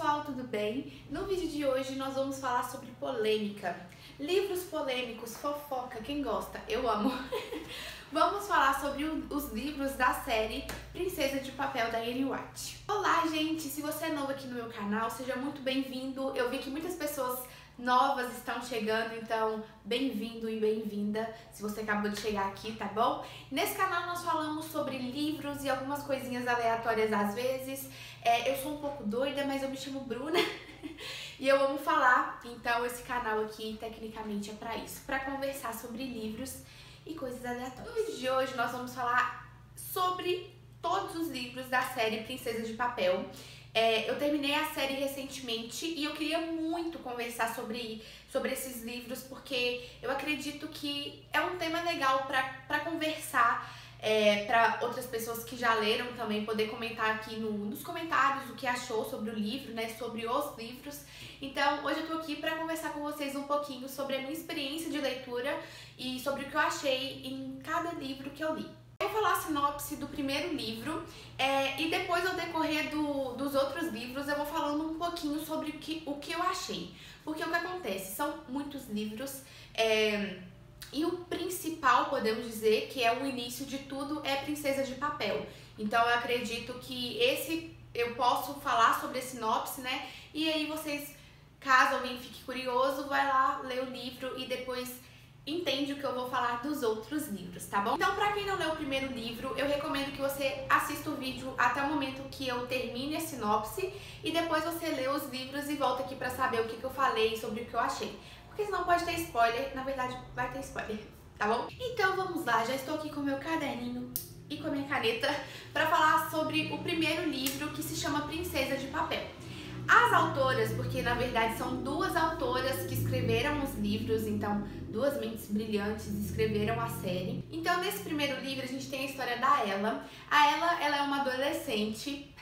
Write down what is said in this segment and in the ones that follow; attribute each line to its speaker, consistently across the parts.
Speaker 1: pessoal, tudo bem? No vídeo de hoje nós vamos falar sobre polêmica, livros polêmicos, fofoca, quem gosta? Eu amo! Vamos falar sobre os livros da série Princesa de Papel da Anne White. Olá, gente! Se você é novo aqui no meu canal, seja muito bem-vindo. Eu vi que muitas pessoas novas estão chegando, então bem-vindo e bem-vinda se você acabou de chegar aqui, tá bom? Nesse canal nós falamos sobre livros e algumas coisinhas aleatórias às vezes. Eu sou um pouco doida, mas eu me chamo Bruna e eu amo falar, então esse canal aqui tecnicamente é pra isso, pra conversar sobre livros e coisas aleatórias. No vídeo de hoje nós vamos falar sobre todos os livros da série Princesa de Papel. Eu terminei a série recentemente e eu queria muito conversar sobre esses livros, porque eu acredito que é um tema legal pra conversar, para outras pessoas que já leram também poder comentar aqui nos comentários o que achou sobre o livro, né, sobre os livros. Então hoje eu tô aqui pra conversar com vocês um pouquinho sobre a minha experiência de leitura e sobre o que eu achei em cada livro que eu li. Eu vou falar a sinopse do primeiro livro e depois, ao decorrer dos outros livros, eu vou falando um pouquinho sobre o que eu achei. Porque o que acontece? São muitos livros e o principal, podemos dizer, que é o início de tudo, é Princesa de Papel. Então eu acredito que eu posso falar sobre a sinopse, né? E aí vocês, caso alguém fique curioso, vai lá ler o livro e depois entende o que eu vou falar dos outros livros, tá bom? Então, pra quem não leu o primeiro livro, eu recomendo que você assista o vídeo até o momento que eu termine a sinopse e depois você lê os livros e volta aqui pra saber o que eu falei, sobre o que eu achei. Porque senão pode ter spoiler, na verdade vai ter spoiler, tá bom? Então vamos lá, já estou aqui com o meu caderninho e com a minha caneta pra falar sobre o primeiro livro, que se chama Princesa de Papel. As autoras, porque na verdade são duas autoras que escreveram os livros, então duas mentes brilhantes escreveram a série. Então nesse primeiro livro a gente tem a história da Ella. Ela é uma adolescente,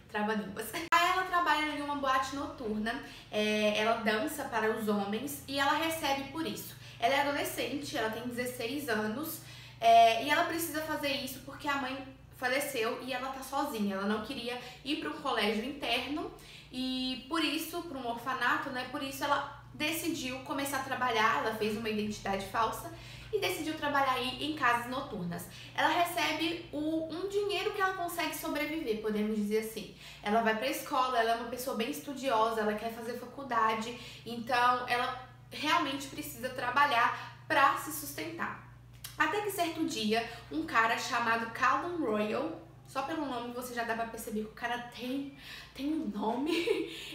Speaker 1: trava-línguas. A Ella trabalha em uma boate noturna, ela dança para os homens e ela recebe por isso. Ela é adolescente, ela tem 16 anos e ela precisa fazer isso porque a mãe faleceu e ela tá sozinha. Ela não queria ir para um colégio interno e por isso, para um orfanato, né? Por isso ela decidiu começar a trabalhar. Ela fez uma identidade falsa e decidiu trabalhar aí em casas noturnas. Ela recebe um dinheiro que ela consegue sobreviver, podemos dizer assim. Ela vai pra escola, ela é uma pessoa bem estudiosa, ela quer fazer faculdade, então ela realmente precisa trabalhar pra se sustentar. Até que certo dia, um cara chamado Callum Royal, só pelo nome você já dá pra perceber que o cara tem um nome,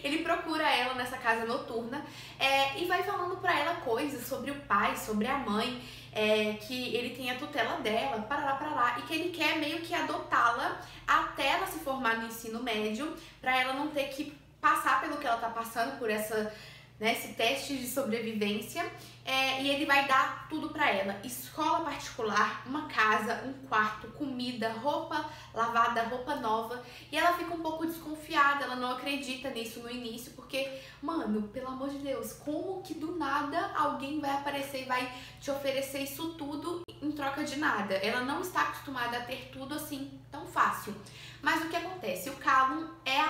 Speaker 1: ele procura ela nessa casa noturna e vai falando pra ela coisas sobre o pai, sobre a mãe, que ele tem a tutela dela, para lá, e que ele quer meio que adotá-la até ela se formar no ensino médio, pra ela não ter que passar pelo que ela tá passando, por esse teste de sobrevivência, e ele vai dar tudo pra ela: escola particular, uma casa, um quarto, comida, roupa lavada, roupa nova, e ela fica um pouco desconfiada, ela não acredita nisso no início, porque, mano, pelo amor de Deus, como que do nada alguém vai aparecer e vai te oferecer isso tudo em troca de nada? Ela não está acostumada a ter tudo assim tão fácil. Mas o que acontece? O Callum era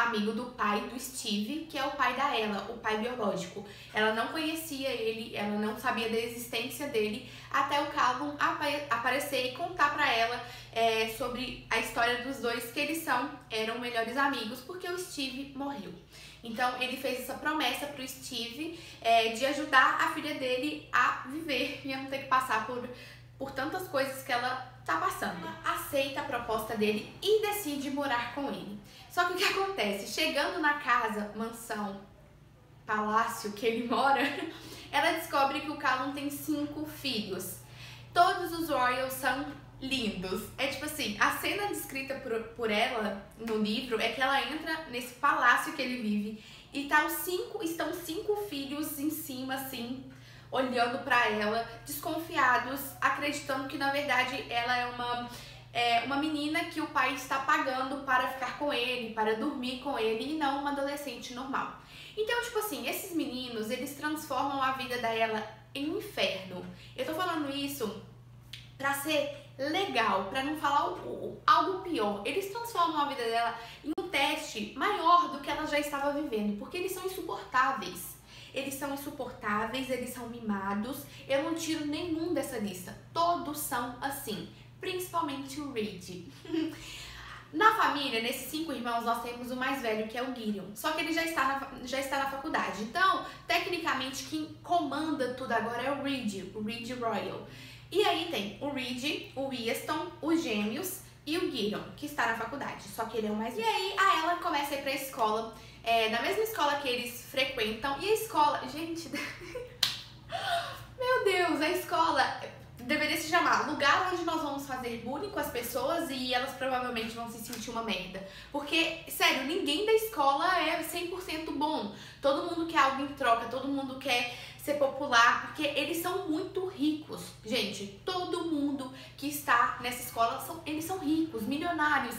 Speaker 1: amigo do pai do Steve, que é o pai da Ella, o pai biológico. Ela não conhecia ele, ela não sabia da existência dele, até o Callum aparecer e contar pra ela sobre a história dos dois, que eles eram melhores amigos, porque o Steve morreu. Então ele fez essa promessa pro Steve de ajudar a filha dele a viver e a não ter que passar por tantas coisas que ela tá passando. Ela aceita a proposta dele e decide morar com ele. Só que o que acontece? Chegando na casa, mansão, palácio que ele mora, ela descobre que o Callum tem 5 filhos. Todos os Royals são lindos. É tipo assim, a cena descrita por ela no livro é que ela entra nesse palácio que ele vive e estão 5 filhos em cima, assim, olhando pra ela, desconfiados, acreditando que na verdade ela é uma menina que o pai está pagando para ficar com ele, para dormir com ele, e não uma adolescente normal. Então, tipo assim, esses meninos, eles transformam a vida dela em um inferno. Eu tô falando isso pra ser legal, pra não falar algo pior. Eles transformam a vida dela em um teste morte maior do que ela já estava vivendo, porque eles são insuportáveis. Eles são insuportáveis, eles são mimados. Eu não tiro nenhum dessa lista. Todos são assim, principalmente o Reed. Na família, nesses 5 irmãos, nós temos o mais velho, que é o Gideon. Só que ele já está na faculdade. Então, tecnicamente, quem comanda tudo agora é o Reed Royal. E aí tem o Reed, o Easton, os gêmeos e o Gideon, que está na faculdade. Só que ele é o mais velho. E aí, a Ella começa a ir pra escola, na mesma escola que eles frequentam. E a escola, gente... Meu Deus, a escola... deveria se chamar lugar onde nós vamos fazer bullying com as pessoas e elas provavelmente vão se sentir uma merda. Porque, sério, ninguém da escola é 100% bom. Todo mundo quer algo em troca, todo mundo quer ser popular, porque eles são muito ricos. Gente, todo mundo que está nessa escola, eles são ricos, milionários.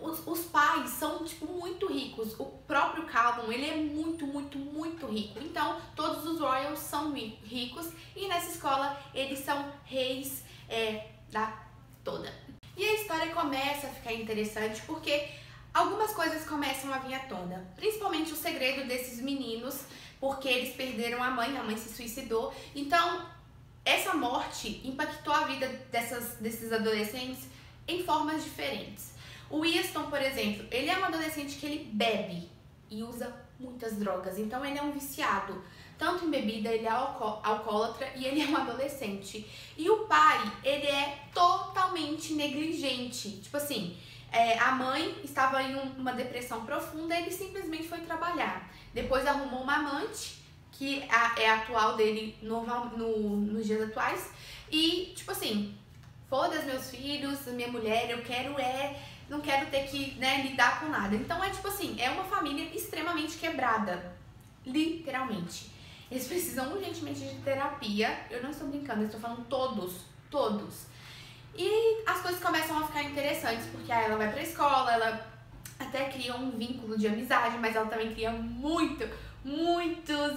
Speaker 1: Os pais são, tipo, muito ricos. O próprio Callum, ele é muito, muito, muito rico. Então, todos os Royals são ricos e nessa escola eles são reis da toda. E a história começa a ficar interessante porque algumas coisas começam a vir à tona. Principalmente o segredo desses meninos, porque eles perderam a mãe se suicidou. Então, essa morte impactou a vida desses adolescentes em formas diferentes. O Easton, por exemplo, ele é um adolescente que ele bebe e usa muitas drogas, então ele é um viciado, tanto em bebida, ele é alcoólatra e ele é um adolescente. E o pai, ele é totalmente negligente, tipo assim, a mãe estava em uma depressão profunda e ele simplesmente foi trabalhar. Depois arrumou uma amante, que é a atual dele nos dias atuais, e tipo assim, foda-se meus filhos, minha mulher, eu quero não quero ter que, lidar com nada. Então é tipo assim, é uma família extremamente quebrada, literalmente. Eles precisam urgentemente de terapia, eu não estou brincando, eu estou falando todos. E as coisas começam a ficar interessantes, porque aí ela vai pra escola, ela até cria um vínculo de amizade, mas ela também cria muitos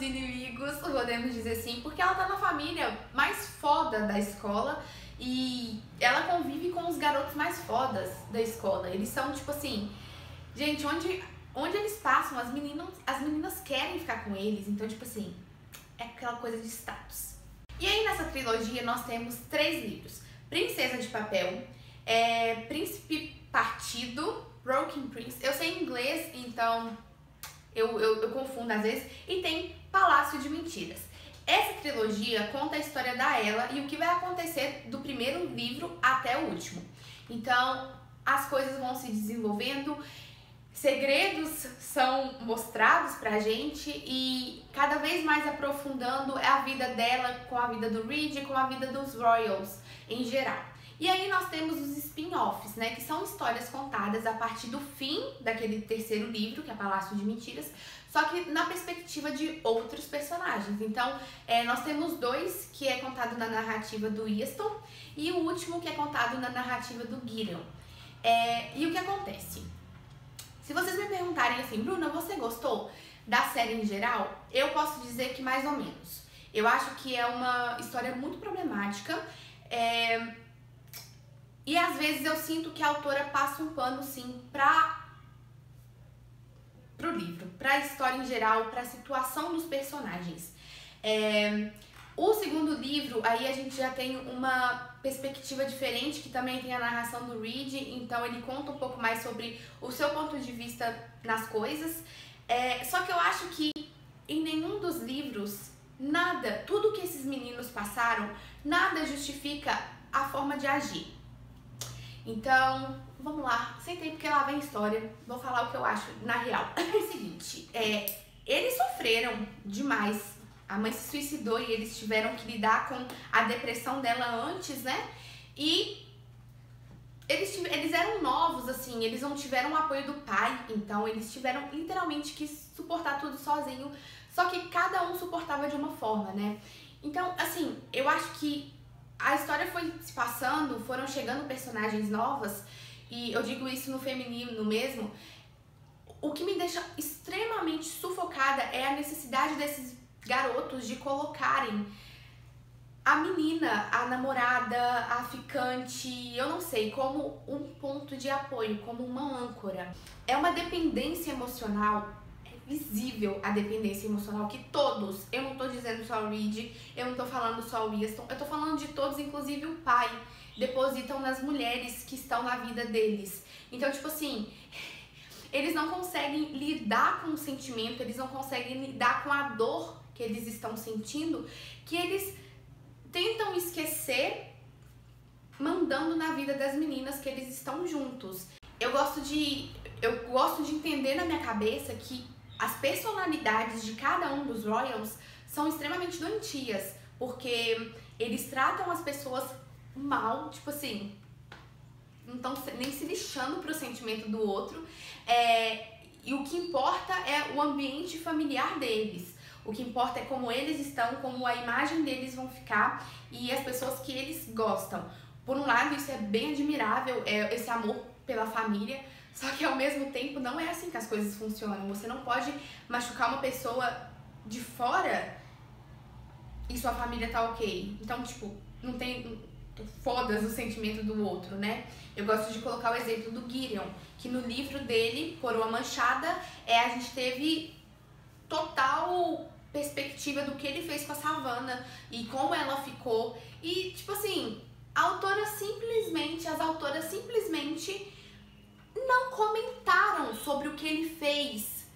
Speaker 1: inimigos, podemos dizer assim, porque ela tá na família mais foda da escola e ela convive com os garotos mais fodas da escola. Eles são tipo assim, gente, onde eles passam, as meninas querem ficar com eles, então tipo assim, é aquela coisa de status. E aí nessa trilogia nós temos 3 livros: Princesa de Papel, Príncipe Partido, Broken Prince, eu sei inglês, então eu confundo às vezes, e tem Palácio de Mentiras. Essa trilogia conta a história da Ella e o que vai acontecer do primeiro livro até o último. Então, as coisas vão se desenvolvendo, segredos são mostrados pra gente e cada vez mais aprofundando a vida dela com a vida do Reed e com a vida dos Royals em geral. E aí nós temos os spin-offs, que são histórias contadas a partir do fim daquele terceiro livro, que é Palácio de Mentiras, só que na perspectiva de outros personagens. Então, nós temos 2 que é contado na narrativa do Easton e o último que é contado na narrativa do Gideon. E o que acontece? Se vocês me perguntarem assim, Bruna, você gostou da série em geral? Eu posso dizer que mais ou menos. Eu acho que é uma história muito problemática, e às vezes eu sinto que a autora passa um pano, sim, pro livro, pra história em geral, pra situação dos personagens. O segundo livro, aí a gente já tem uma perspectiva diferente, que também tem a narração do Reed, então ele conta um pouco mais sobre o seu ponto de vista nas coisas. Só que eu acho que em nenhum dos livros, tudo que esses meninos passaram, nada justifica a forma de agir. Então, vamos lá, sentei porque lá vem história, vou falar o que eu acho na real. É o seguinte, eles sofreram demais, a mãe se suicidou e eles tiveram que lidar com a depressão dela antes, e eles eram novos, assim, eles não tiveram o apoio do pai, então eles tiveram literalmente que suportar tudo sozinho, só que cada um suportava de uma forma, Então, assim, eu acho que a história foi se passando, foram chegando personagens novas, e eu digo isso no feminino mesmo. O que me deixa extremamente sufocada é a necessidade desses garotos de colocarem a menina, a namorada, a ficante, eu não sei, como um ponto de apoio, como uma âncora. É uma dependência emocional, é visível a dependência emocional que todos, eu não tô dizendo só o Reed, eu não tô falando só o Easton, eu tô falando de todos, inclusive o pai, depositam nas mulheres que estão na vida deles. Então, tipo assim, eles não conseguem lidar com o sentimento, eles não conseguem lidar com a dor que eles estão sentindo, que eles tentam esquecer mandando na vida das meninas que eles estão juntos. Eu gosto de entender na minha cabeça que as personalidades de cada um dos Royals são extremamente doentias, porque eles tratam as pessoas mal, tipo assim, não estão nem se lixando pro sentimento do outro, e o que importa é o ambiente familiar deles. O que importa é como eles estão, como a imagem deles vão ficar e as pessoas que eles gostam. Por um lado, isso é bem admirável, esse amor pela família, só que ao mesmo tempo não é assim que as coisas funcionam. Você não pode machucar uma pessoa de fora e sua família tá ok. Então, tipo, não tem... foda-se o sentimento do outro, né? Eu gosto de colocar o exemplo do Gideon, que no livro dele, Coroa Manchada, a gente teve total perspectiva do que ele fez com a Savannah e como ela ficou. E, tipo assim, as autoras simplesmente não comentaram sobre o que ele fez,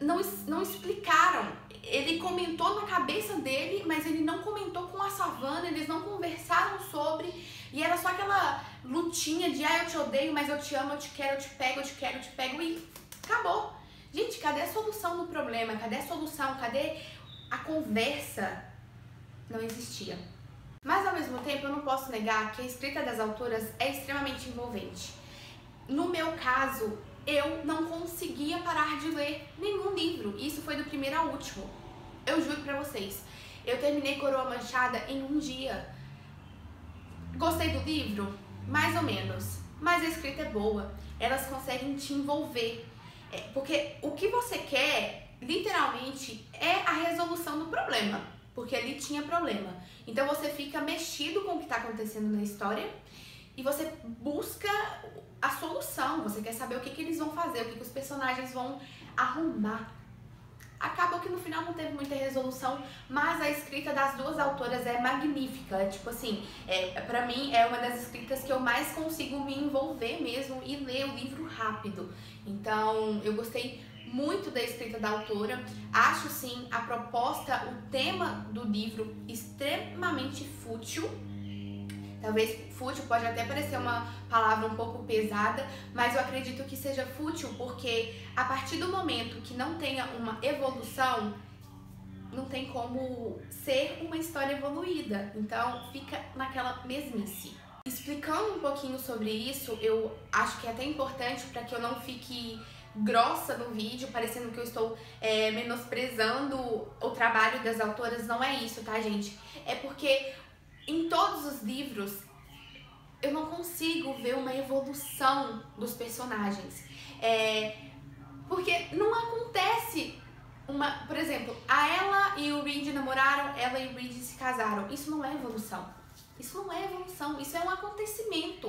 Speaker 1: não explicaram. Ele comentou na cabeça dele, mas ele não comentou com a Savannah, eles não conversaram sobre, e era só aquela lutinha de eu te odeio, mas eu te amo, eu te quero, eu te pego, eu te quero, eu te pego, e acabou. Gente, cadê a solução do problema? Cadê a solução? Cadê a conversa? Não existia. Mas ao mesmo tempo eu não posso negar que a escrita das autoras é extremamente envolvente. No meu caso, eu não conseguia parar de ler nenhum livro. Isso foi do primeiro ao último. Eu juro pra vocês. Eu terminei Coroa Manchada em um dia. Gostei do livro? Mais ou menos. Mas a escrita é boa. Elas conseguem te envolver. Porque o que você quer, literalmente, é a resolução do problema. Porque ali tinha problema. Então você fica mexido com o que está acontecendo na história e você busca a solução. Você quer saber o que eles vão fazer, o que os personagens vão arrumar. Acaba que no final não teve muita resolução, mas a escrita das duas autoras é magnífica. Tipo assim, pra mim é uma das escritas que eu mais consigo me envolver mesmo e ler o livro rápido. Então eu gostei muito da escrita da autora. Acho sim a proposta, o tema do livro extremamente fútil. Talvez fútil pode até parecer uma palavra um pouco pesada, mas eu acredito que seja fútil porque a partir do momento que não tenha uma evolução, não tem como ser uma história evoluída. Então fica naquela mesmice. Explicando um pouquinho sobre isso, eu acho que é até importante para que eu não fique grossa no vídeo, parecendo que eu estou menosprezando o trabalho das autoras. Não é isso, tá, gente? É porque em todos os livros eu não consigo ver uma evolução dos personagens. Porque não acontece uma... Por exemplo, a Ella e o Reed namoraram, ela e o Reed se casaram. Isso não é evolução. Isso não é evolução, isso é um acontecimento.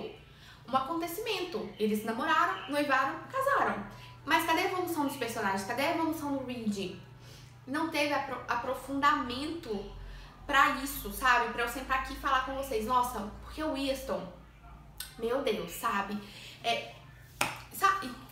Speaker 1: Um acontecimento. Eles namoraram, noivaram, casaram. Mas cadê a evolução dos personagens? Cadê a evolução do Reed? Não teve aprofundamento pra isso, sabe? Pra eu sentar aqui e falar com vocês. Nossa, porque o Easton, meu Deus, sabe?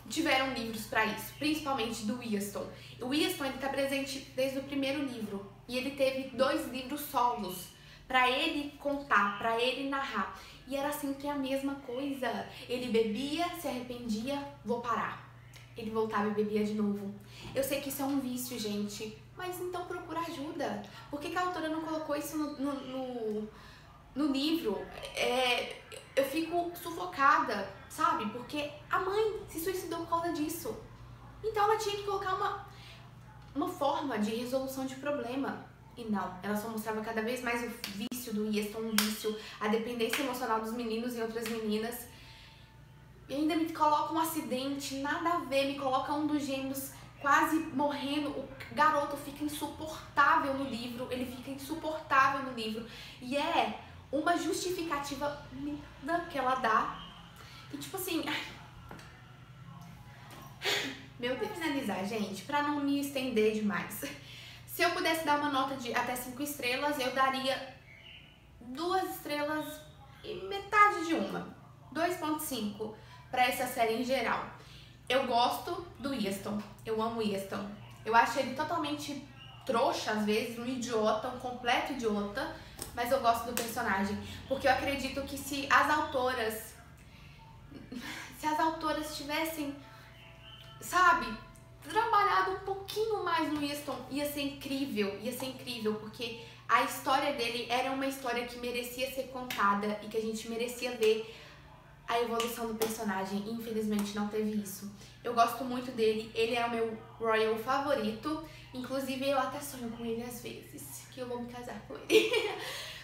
Speaker 1: Tiveram livros pra isso, principalmente do Easton. O Easton, ele tá presente desde o primeiro livro. E ele teve 2 livros solos pra ele contar, pra ele narrar. E era sempre a mesma coisa. Ele bebia, se arrependia, vou parar. Ele voltava e bebia de novo. Eu sei que isso é um vício, gente, mas então procura ajuda. Por que a autora não colocou isso no livro? Eu fico sufocada, sabe? Porque a mãe se suicidou por causa disso. Então ela tinha que colocar uma forma de resolução de problema. E não, ela só mostrava cada vez mais o vício do Easton, um vício, a dependência emocional dos meninos em outras meninas. E ainda me coloca um acidente, nada a ver, me coloca um dos gêmeos quase morrendo, o garoto fica insuportável no livro, ele fica insuportável no livro, e é uma justificativa linda que ela dá, e tipo assim, meu Deus. Pra finalizar, gente, pra não me estender demais, se eu pudesse dar uma nota de até 5 estrelas, eu daria 2 estrelas e metade de uma, 2,5 pra essa série em geral. Eu gosto do Easton, eu amo o Easton. Eu acho ele totalmente trouxa às vezes, um idiota, um completo idiota, mas eu gosto do personagem, porque eu acredito que se as autoras tivessem, sabe, trabalhado um pouquinho mais no Easton, ia ser incrível, porque a história dele era uma história que merecia ser contada e que a gente merecia ver a evolução do personagem, e infelizmente não teve isso. Eu gosto muito dele, ele é o meu Royal favorito, inclusive eu até sonho com ele às vezes, que eu vou me casar com ele.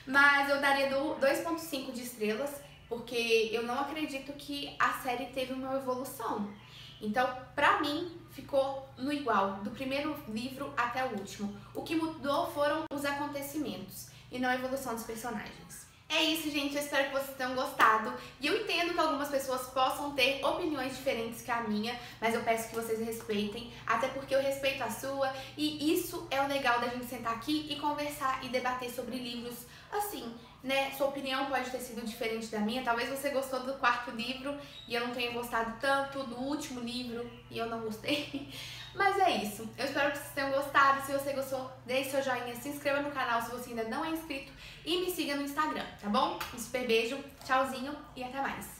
Speaker 1: Mas eu daria 2,5 de estrelas, porque eu não acredito que a série teve uma evolução. Então, pra mim, ficou no igual, do primeiro livro até o último. O que mudou foram os acontecimentos, e não a evolução dos personagens. É isso, gente, eu espero que vocês tenham gostado, e eu entendo que algumas pessoas possam ter opiniões diferentes que a minha, mas eu peço que vocês respeitem, até porque eu respeito a sua, e isso é o legal da gente sentar aqui e conversar e debater sobre livros assim, né? Sua opinião pode ter sido diferente da minha, talvez você gostou do 4º livro e eu não tenha gostado tanto, do último livro e eu não gostei. Mas é isso, eu espero que vocês tenham gostado. Se você gostou, deixe seu joinha, se inscreva no canal se você ainda não é inscrito e me siga no Instagram, tá bom? Um super beijo, tchauzinho e até mais!